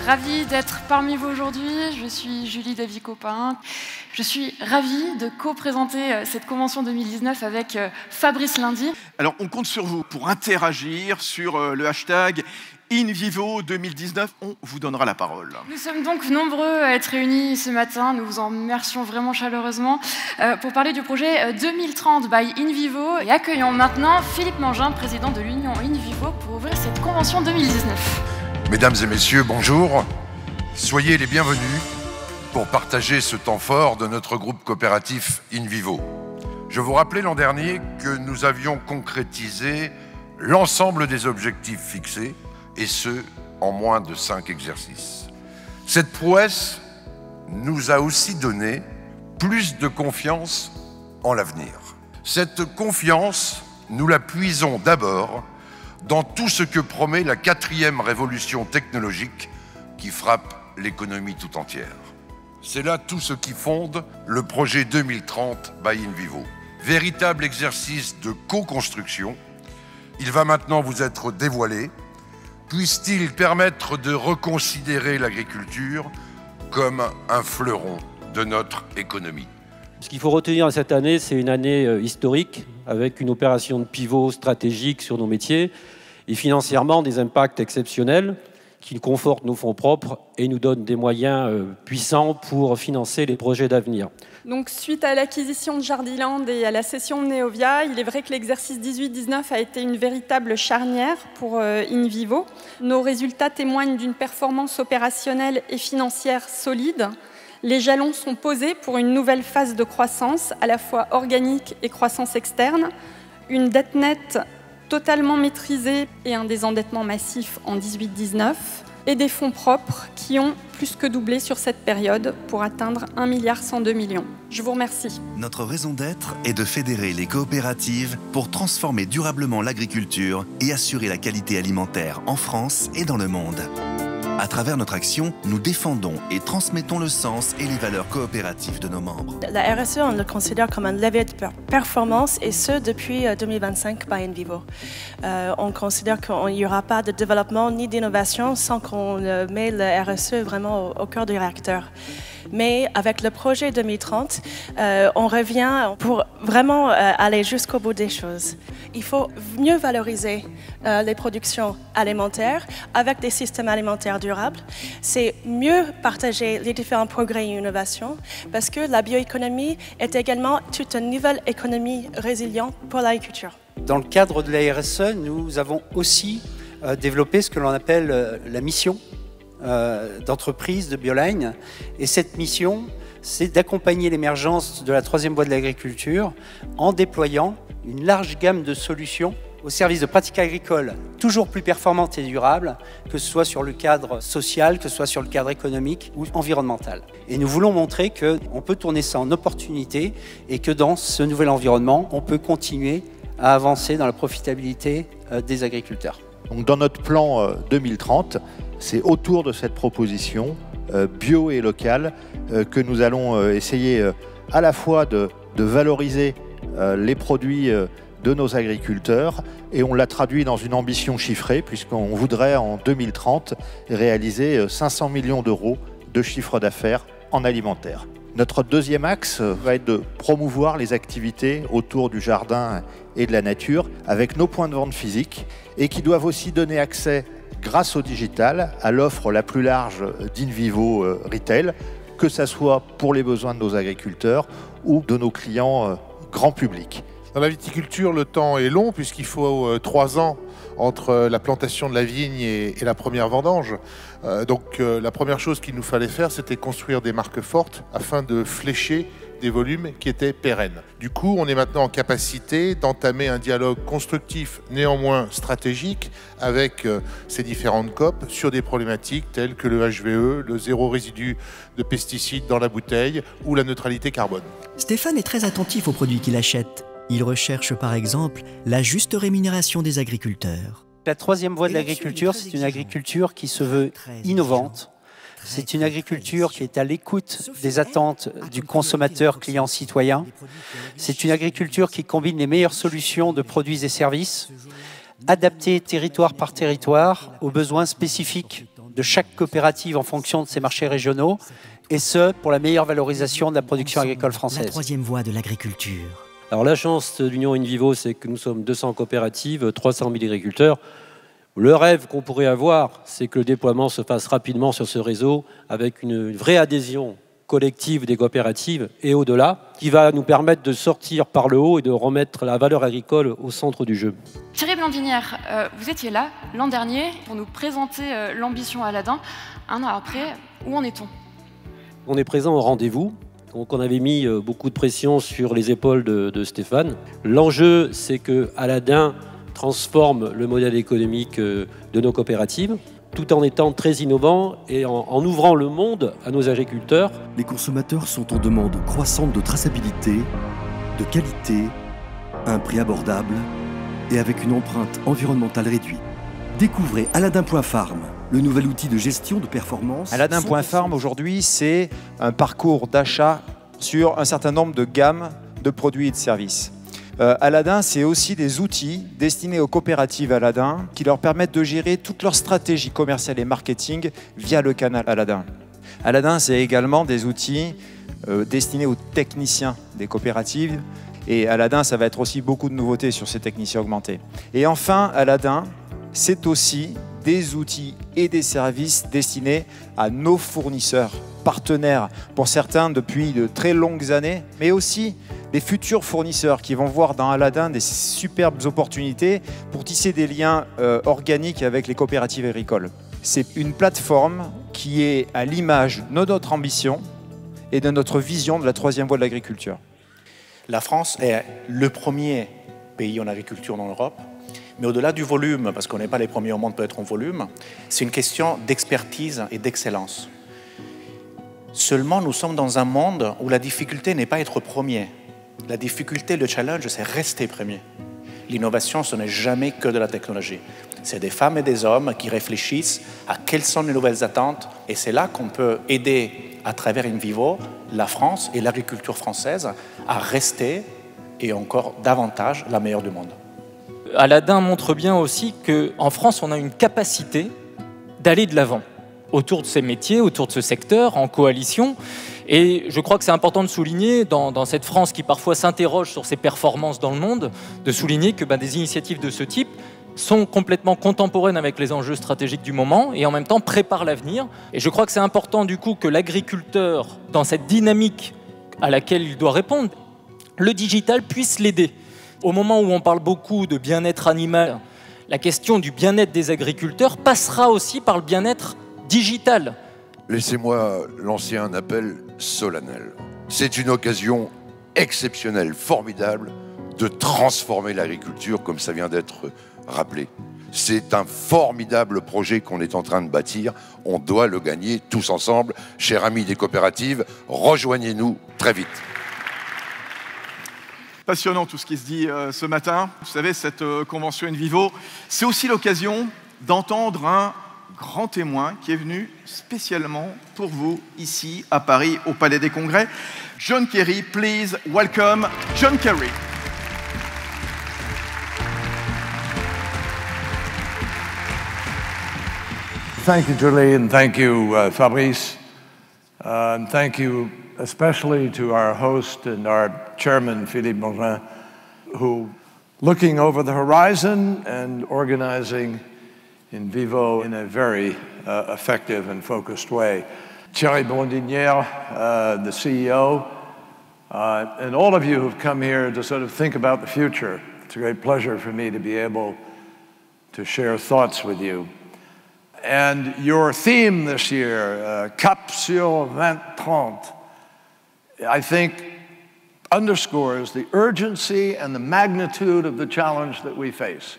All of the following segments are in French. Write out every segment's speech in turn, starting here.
ravie d'être parmi vous aujourd'hui. Je suis Julie Davy-Copin. Je suis ravie de co-présenter cette convention 2019 avec Fabrice Lundy. Alors, on compte sur vous pour interagir sur le hashtag InVivo 2019. On vous donnera la parole. Nous sommes donc nombreux à être réunis ce matin. Nous vous en remercions vraiment chaleureusement pour parler du projet 2030 by InVivo. Et accueillons maintenant Philippe Mangin, président de l'Union InVivo, pour ouvrir cette convention 2019. Mesdames et messieurs, bonjour. Soyez les bienvenus pour partager ce temps fort de notre groupe coopératif InVivo. Je vous rappelais l'an dernier que nous avions concrétisé l'ensemble des objectifs fixés, et ce, en moins de 5 exercices. Cette prouesse nous a aussi donné plus de confiance en l'avenir. Cette confiance, nous la puisons d'abord dans tout ce que promet la 4e révolution technologique qui frappe l'économie tout entière. C'est là tout ce qui fonde le projet 2030 by InVivo. Véritable exercice de co-construction, il va maintenant vous être dévoilé. Puisse-t-il permettre de reconsidérer l'agriculture comme un fleuron de notre économie? Ce qu'il faut retenir cette année, c'est une année historique, avec une opération de pivot stratégique sur nos métiers et financièrement des impacts exceptionnels qui confortent nos fonds propres et nous donnent des moyens puissants pour financer les projets d'avenir. Donc, suite à l'acquisition de Jardiland et à la cession de Neovia, il est vrai que l'exercice 18-19 a été une véritable charnière pour InVivo. Nos résultats témoignent d'une performance opérationnelle et financière solide. Les jalons sont posés pour une nouvelle phase de croissance, à la fois organique et croissance externe, une dette nette totalement maîtrisée et un désendettement massif en 18-19, et des fonds propres qui ont plus que doublé sur cette période pour atteindre 1,102 milliard. Je vous remercie. Notre raison d'être est de fédérer les coopératives pour transformer durablement l'agriculture et assurer la qualité alimentaire en France et dans le monde. À travers notre action, nous défendons et transmettons le sens et les valeurs coopératives de nos membres. La RSE, on le considère comme un levier de performance, et ce, depuis 2025 by InVivo. On considère qu'il n'y aura pas de développement ni d'innovation sans qu'on met le RSE vraiment au cœur du réacteur. Mais avec le projet 2030, on revient pour vraiment aller jusqu'au bout des choses. Il faut mieux valoriser les productions alimentaires avec des systèmes alimentaires durables. C'est mieux partager les différents progrès et innovations, parce que la bioéconomie est également toute une nouvelle économie résiliente pour l'agriculture. Dans le cadre de la RSE, nous avons aussi développé ce que l'on appelle la mission d'entreprise de Bioline. Et cette mission, c'est d'accompagner l'émergence de la 3e voie de l'agriculture en déployant une large gamme de solutions au service de pratiques agricoles toujours plus performantes et durables, que ce soit sur le cadre social, que ce soit sur le cadre économique ou environnemental. Et nous voulons montrer qu'on peut tourner ça en opportunité et que dans ce nouvel environnement, on peut continuer à avancer dans la profitabilité des agriculteurs. Donc dans notre plan 2030, c'est autour de cette proposition bio et locale que nous allons essayer à la fois de valoriser les produits de nos agriculteurs, et on l'a traduit dans une ambition chiffrée, puisqu'on voudrait en 2030 réaliser 500 millions d'euros de chiffre d'affaires en alimentaire. Notre deuxième axe va être de promouvoir les activités autour du jardin et de la nature avec nos points de vente physiques, et qui doivent aussi donner accès, grâce au digital, à l'offre la plus large d'InVivo Retail, que ce soit pour les besoins de nos agriculteurs ou de nos clients grand public. Dans la viticulture, le temps est long puisqu'il faut 3 ans entre la plantation de la vigne et la première vendange. Donc la première chose qu'il nous fallait faire, c'était construire des marques fortes afin de flécher des volumes qui étaient pérennes. Du coup, on est maintenant en capacité d'entamer un dialogue constructif, néanmoins stratégique, avec ces différentes COP sur des problématiques telles que le HVE, le zéro résidu de pesticides dans la bouteille ou la neutralité carbone. Stéphane est très attentif aux produits qu'il achète. Il recherche par exemple la juste rémunération des agriculteurs. La 3e voie de l'agriculture, c'est une agriculture qui se veut innovante. C'est une agriculture qui est à l'écoute des attentes du consommateur client citoyen. C'est une agriculture qui combine les meilleures solutions de produits et services, adaptées territoire par territoire aux besoins spécifiques de chaque coopérative en fonction de ses marchés régionaux, et ce, pour la meilleure valorisation de la production agricole française. La troisième voie de l'agriculture. Alors la chance de l'Union InVivo, c'est que nous sommes 200 coopératives, 300 000 agriculteurs. Le rêve qu'on pourrait avoir, c'est que le déploiement se fasse rapidement sur ce réseau avec une vraie adhésion collective des coopératives et au-delà, qui va nous permettre de sortir par le haut et de remettre la valeur agricole au centre du jeu. Thierry Blandinière, vous étiez là l'an dernier pour nous présenter l'ambition Aladdin. Un an après, où en est-on? On est présent au rendez-vous. Donc on avait mis beaucoup de pression sur les épaules de Stéphane. L'enjeu, c'est que Aladdin transforme le modèle économique de nos coopératives, tout en étant très innovant et en ouvrant le monde à nos agriculteurs. Les consommateurs sont en demande croissante de traçabilité, de qualité, à un prix abordable et avec une empreinte environnementale réduite. Découvrez Aladdin.farm, le nouvel outil de gestion de performance. Aladdin.farm aujourd'hui, c'est un parcours d'achat sur un certain nombre de gammes de produits et de services. Aladdin, c'est aussi des outils destinés aux coopératives Aladdin qui leur permettent de gérer toute leur stratégie commerciale et marketing via le canal Aladdin. Aladdin, c'est également des outils destinés aux techniciens des coopératives. Et Aladdin, ça va être aussi beaucoup de nouveautés sur ces techniciens augmentés. Et enfin, Aladdin, c'est aussi des outils et des services destinés à nos fournisseurs, partenaires, pour certains depuis de très longues années, mais aussi les futurs fournisseurs qui vont voir dans Aladdin des superbes opportunités pour tisser des liens organiques avec les coopératives agricoles. C'est une plateforme qui est à l'image de notre ambition et de notre vision de la troisième voie de l'agriculture. La France est le premier pays en agriculture dans l'Europe, mais au-delà du volume, parce qu'on n'est pas les premiers au monde peut-être en volume, c'est une question d'expertise et d'excellence. Seulement, nous sommes dans un monde où la difficulté n'est pas être premier. La difficulté, le challenge, c'est rester premier. L'innovation, ce n'est jamais que de la technologie. C'est des femmes et des hommes qui réfléchissent à quelles sont les nouvelles attentes, et c'est là qu'on peut aider, à travers InVivo, la France et l'agriculture française à rester, et encore davantage, la meilleure du monde. Aladdin montre bien aussi qu'en France, on a une capacité d'aller de l'avant autour de ces métiers, autour de ce secteur, en coalition. Et je crois que c'est important de souligner, dans cette France qui parfois s'interroge sur ses performances dans le monde, de souligner que des initiatives de ce type sont complètement contemporaines avec les enjeux stratégiques du moment et en même temps préparent l'avenir. Et je crois que c'est important du coup que l'agriculteur, dans cette dynamique à laquelle il doit répondre, le digital puisse l'aider. Au moment où on parle beaucoup de bien-être animal, la question du bien-être des agriculteurs passera aussi par le bien-être digital. Laissez-moi lancer un appel solennel. C'est une occasion exceptionnelle, formidable, de transformer l'agriculture comme ça vient d'être rappelé. C'est un formidable projet qu'on est en train de bâtir. On doit le gagner tous ensemble. Chers amis des coopératives, rejoignez-nous très vite. Passionnant tout ce qui se dit ce matin. Vous savez, cette convention InVivo, c'est aussi l'occasion d'entendre un grand témoin qui est venu spécialement pour vous ici à Paris au Palais des Congrès. John Kerry, please welcome John Kerry. Thank you, Julie, and thank you, Fabrice. And thank you especially to our host and our chairman, Philippe Mangin, who, looking over the horizon and organizing InVivo in a very effective and focused way. Thierry Blandinière, the CEO, and all of you who've come here to sort of think about the future. It's a great pleasure for me to be able to share thoughts with you. And your theme this year, Cap sur 2030, I think underscores the urgency and the magnitude of the challenge that we face.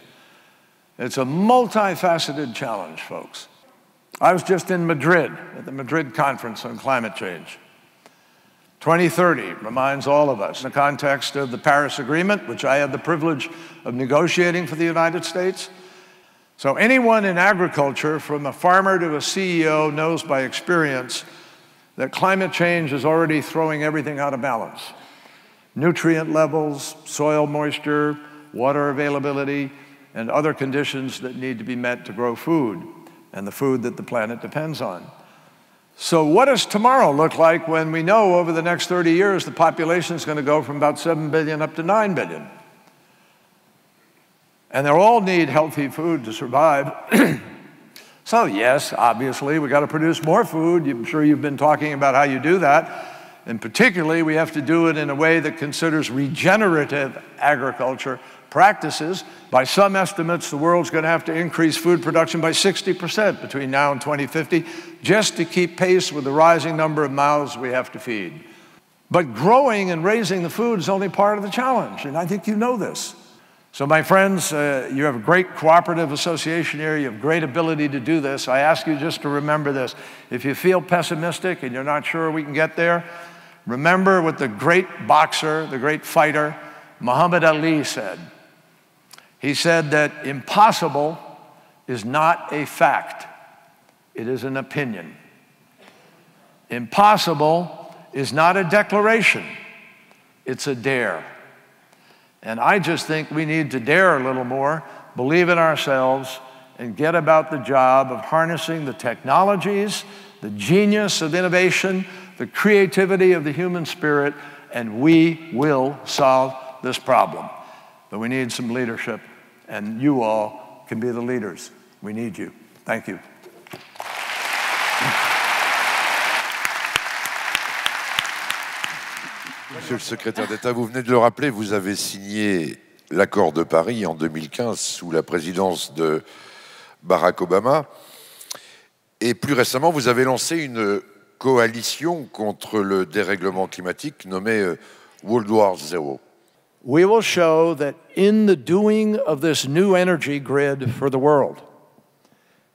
It's a multifaceted challenge, folks. I was just in Madrid at the Madrid Conference on Climate Change. 2030 reminds all of us, in the context of the Paris Agreement, which I had the privilege of negotiating for the United States. So anyone in agriculture, from a farmer to a CEO, knows by experience that climate change is already throwing everything out of balance. Nutrient levels, soil moisture, water availability, and other conditions that need to be met to grow food. and the food that the planet depends on. So what does tomorrow look like when we know over the next 30 years the population is going to go from about 7 billion up to 9 billion? And they'll all need healthy food to survive. So yes, obviously, we got to produce more food. I'm sure you've been talking about how you do that. And particularly, we have to do it in a way that considers regenerative agriculture practices. By some estimates, the world's going to have to increase food production by 60% between now and 2050, just to keep pace with the rising number of mouths we have to feed. But growing and raising the food is only part of the challenge, and I think you know this. So my friends, you have a great cooperative association here. You have great ability to do this. I ask you just to remember this. If you feel pessimistic and you're not sure we can get there, remember what the great boxer, the great fighter, Muhammad Ali said. He said that impossible is not a fact. It is an opinion. Impossible is not a declaration. It's a dare. And I just think we need to dare a little more, believe in ourselves, and get about the job of harnessing the technologies, the genius of innovation, the creativity of the human spirit, and we will solve this problem. But we need some leadership, and you all can be the leaders. We need you. Thank you. Monsieur le secrétaire d'État, vous venez de le rappeler, vous avez signé l'accord de Paris en 2015 sous la présidence de Barack Obama. Et plus récemment, vous avez lancé une coalition contre le dérèglement climatique nommée World War Zero. We will show that in the doing of this new energy grid for the world,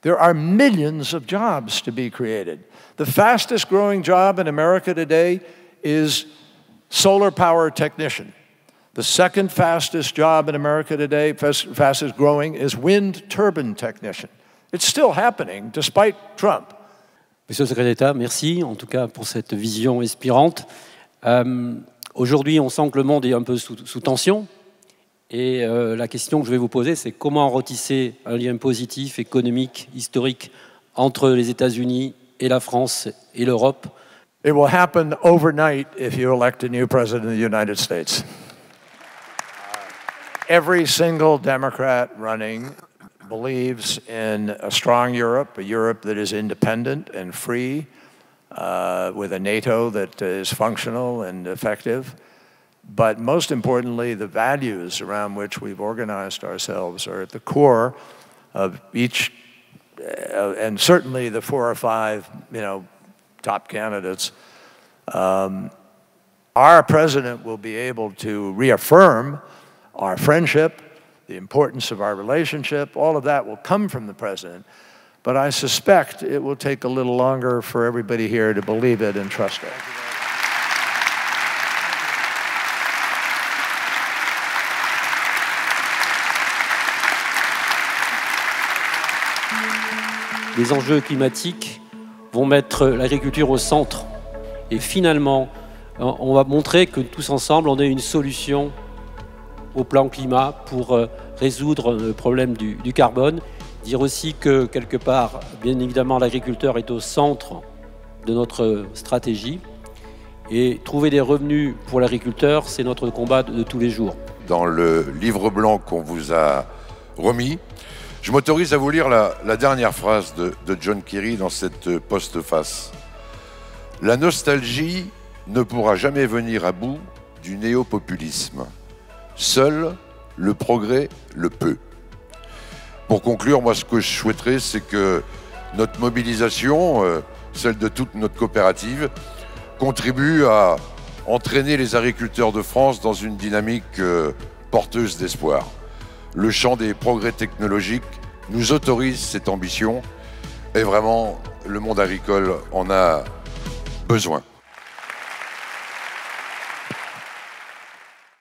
there are millions of jobs to be created. The fastest growing job in America today is solar power technician. The second fastest job in America today, fastest growing, is wind turbine technician. It's still happening despite Trump. Monsieur le secrétaire d'État, merci en tout cas pour cette vision inspirante. Aujourd'hui, on sent que le monde est un peu sous tension. Et la question que je vais vous poser, c'est comment retisser un lien positif, économique, historique entre les États-Unis et la France et l'Europe. It will happen overnight if you elect a new president of the United States. Every single Democrat running believes in a strong Europe, a Europe that is independent and free, with a NATO that is functional and effective. But most importantly, the values around which we've organized ourselves are at the core of each, and certainly the 4 or 5, top candidates. Our president will be able to reaffirm our friendship, the importance of our relationship. All of that will come from the president. But I suspect it will take a little longer for everybody here to believe it and trust it. Les enjeux climatiques vont mettre l'agriculture au centre. Et finalement, on va montrer que tous ensemble, on a une solution au plan climat pour résoudre le problème du carbone. Dire aussi que, quelque part, bien évidemment, l'agriculteur est au centre de notre stratégie. Et trouver des revenus pour l'agriculteur, c'est notre combat de tous les jours. Dans le livre blanc qu'on vous a remis, je m'autorise à vous lire la dernière phrase de John Kerry dans cette postface. La nostalgie ne pourra jamais venir à bout du néo-populisme. Seul le progrès le peut. Pour conclure, moi ce que je souhaiterais, c'est que notre mobilisation, celle de toute notre coopérative, contribue à entraîner les agriculteurs de France dans une dynamique porteuse d'espoir. Le champ des progrès technologiques nous autorise cette ambition et vraiment le monde agricole en a besoin.